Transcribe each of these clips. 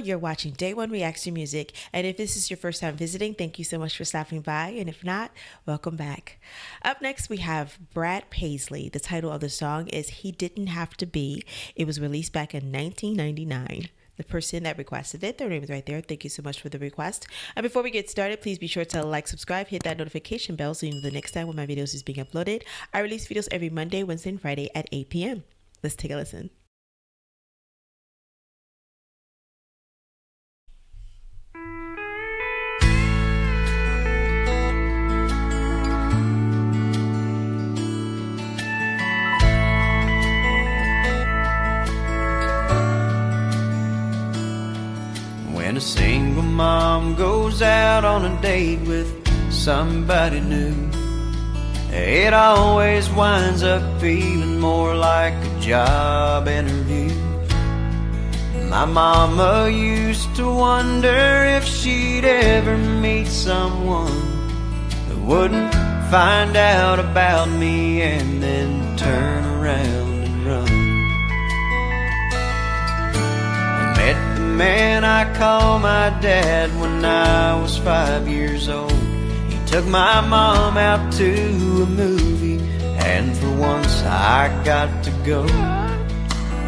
You're watching DayOne Reacts to Music. And if this is your first time visiting, thank you so much for stopping by. And if not, welcome back. Up next, we have Brad Paisley. The title of the song is He Didn't Have to Be. It was released back in 1999. The person that requested it, their name is right there. Thank you so much for the request. And before we get started, please be sure to like, subscribe, hit that notification bell so you know the next time when my videos is being uploaded. I release videos every Monday, Wednesday, and Friday at 8 p.m. Let's take a listen. When a single mom goes out on a date with somebody new, it always winds up feeling more like a job interview. My mama used to wonder if she'd ever meet someone that wouldn't find out about me and then turn around and run. Met the man I call my dad when I was 5 years old. He took my mom out to a movie, and for once I got to go.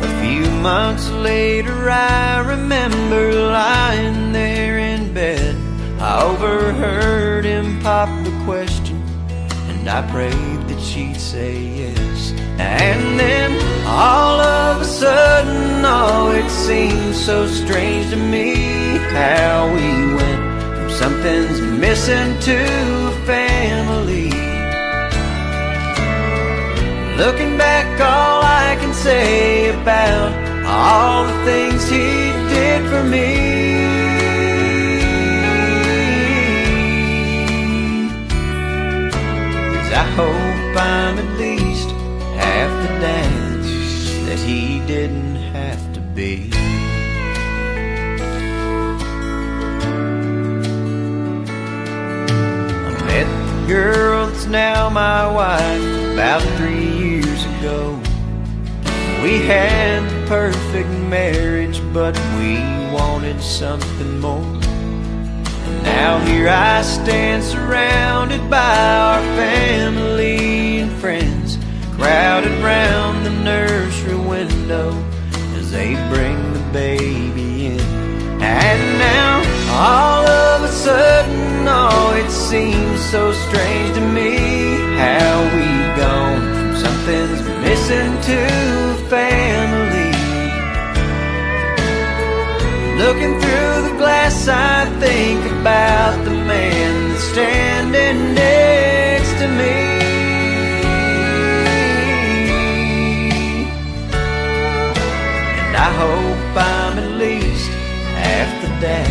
A few months later I remember lying there in bed. I overheard him pop the question, and I prayed that she'd say yes. And then all of a sudden, oh, it seemed so strange to me how we went from something's missing to a family. Looking back, all I can say about all the things he did for me is I hope I'm at least half the dad that he didn't have to be. I met the girl that's now my wife about 3 years ago. We had the perfect marriage, but we wanted something more. And now here I stand surrounded by our family and friends, crowded round the nursery window as they bring the baby in. And now, all of a sudden, oh, it seems so strange to me how we've gone from something's missing to a family. Looking through the glass, I think about the man that's standing next to me. I hope I'm at least half the dad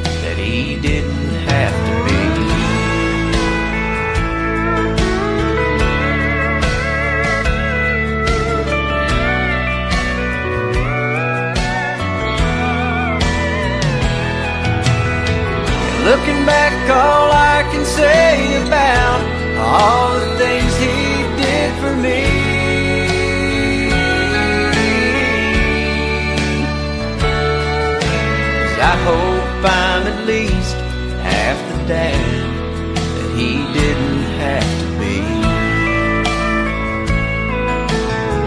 that he didn't have to be. Looking back, all I can say about all the things he did for me, I hope I'm at least half the dad that he didn't have to be.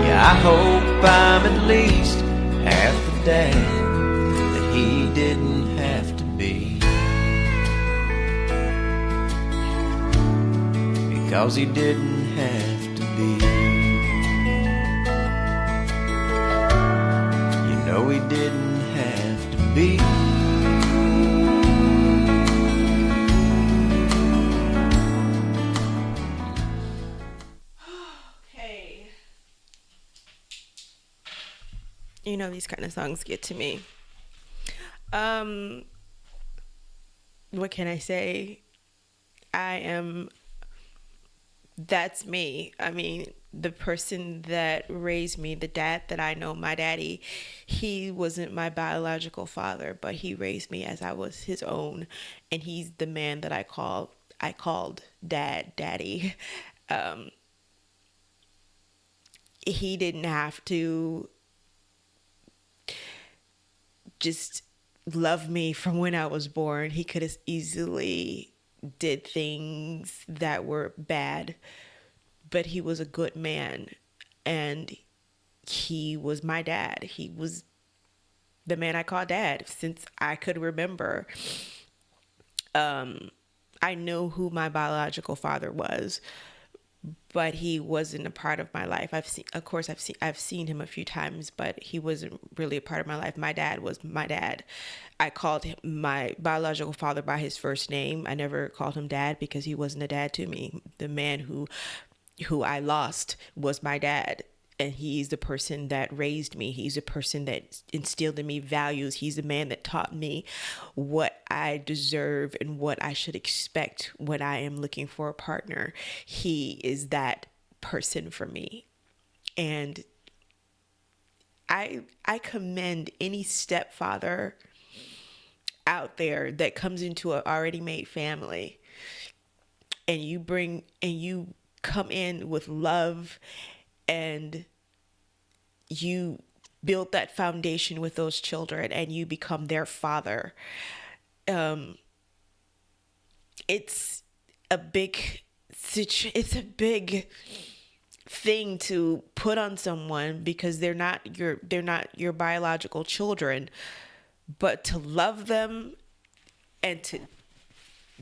Yeah, I hope I'm at least half the dad that he didn't have to be. Because he didn't have to be. You know he didn't have to be. You know, these kind of songs get to me. What can I say? That's me. I mean, the person that raised me, the dad that I know, my daddy, he wasn't my biological father, but he raised me as I was his own. And he's the man that I called daddy. He didn't have to just loved me from when I was born. He could have easily did things that were bad, but he was a good man, and he was my dad. He was the man I call dad since I could remember. I know who my biological father was, but he wasn't a part of my life. I've seen him a few times, but he wasn't really a part of my life. My dad was my dad. I called him, my biological father, by his first name. I never called him dad because he wasn't a dad to me. The man who I lost was my dad. And he's the person that raised me. He's the person that instilled in me values. He's the man that taught me what I deserve and what I should expect when I am looking for a partner. He is that person for me. And I commend any stepfather out there that comes into an already made family, and you come in with love, and you build that foundation with those children, and you become their father. It's a big thing to put on someone, because they're not your biological children, but to love them and to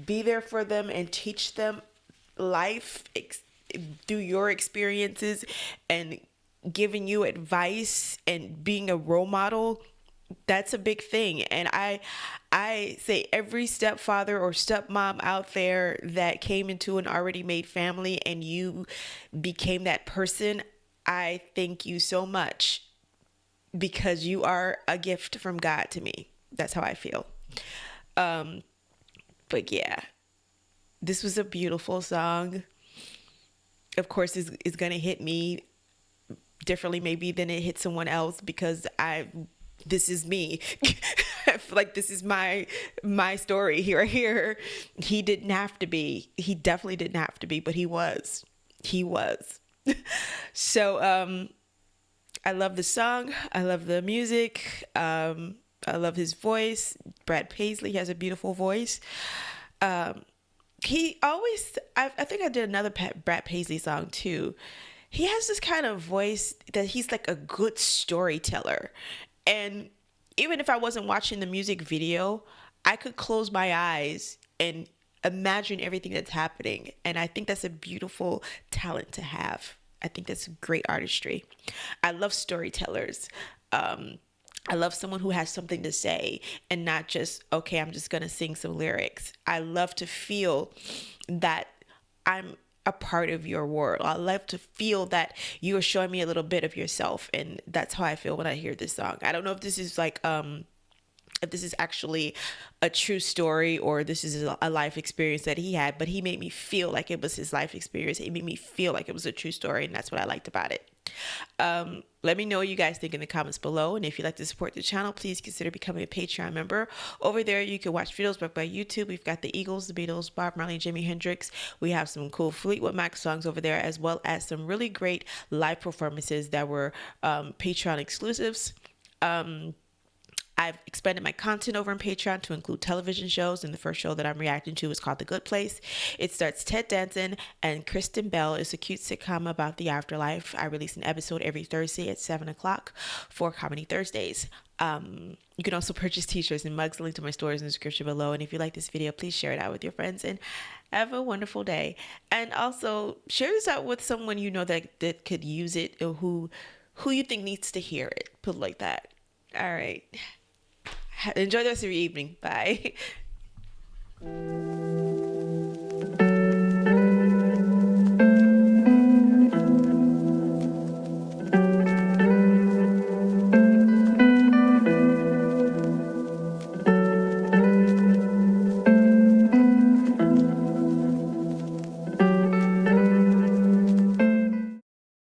be there for them and teach them life through your experiences, and giving you advice and being a role model. That's a big thing. And I say every stepfather or stepmom out there that came into an already made family and you became that person, I thank you so much, because you are a gift from God to me. That's how I feel. But yeah, this was a beautiful song. Of course, is going to hit me differently maybe than it hit someone else, because this is me. I feel like this is my story here. He didn't have to be. He definitely didn't have to be, but he was. So I love the song. I love the music. I love his voice. Brad Paisley has a beautiful voice. He always, I think I did another Brad Paisley song too. He has this kind of voice that he's like a good storyteller. And even if I wasn't watching the music video, I could close my eyes and imagine everything that's happening. And I think that's a beautiful talent to have. I think that's great artistry. I love storytellers. I love someone who has something to say and not just, okay, I'm just going to sing some lyrics. I love to feel that I'm a part of your world. I love to feel that you are showing me a little bit of yourself. And that's how I feel when I hear this song. I don't know if this is like, if this is actually a true story or this is a life experience that he had, but he made me feel like it was his life experience. It made me feel like it was a true story, and that's what I liked about it. Let me know what you guys think in the comments below, and if you'd like to support the channel, please consider becoming a Patreon member. Over there you can watch videos by YouTube. We've got the Eagles, the Beatles, Bob Marley, Jimi Hendrix. We have some cool Fleetwood Mac songs over there, as well as some really great live performances that were Patreon exclusives. I've expanded my content over on Patreon to include television shows, and the first show that I'm reacting to is called The Good Place. It stars Ted Danson and Kristen Bell. It's a cute sitcom about the afterlife. I release an episode every Thursday at 7 o'clock for Comedy Thursdays. You can also purchase t-shirts and mugs. Link to my stores in the description below. And if you like this video, please share it out with your friends and have a wonderful day. And also share this out with someone you know that could use it, or who you think needs to hear it. Put it like that. All right. Enjoy the rest of your evening. Bye.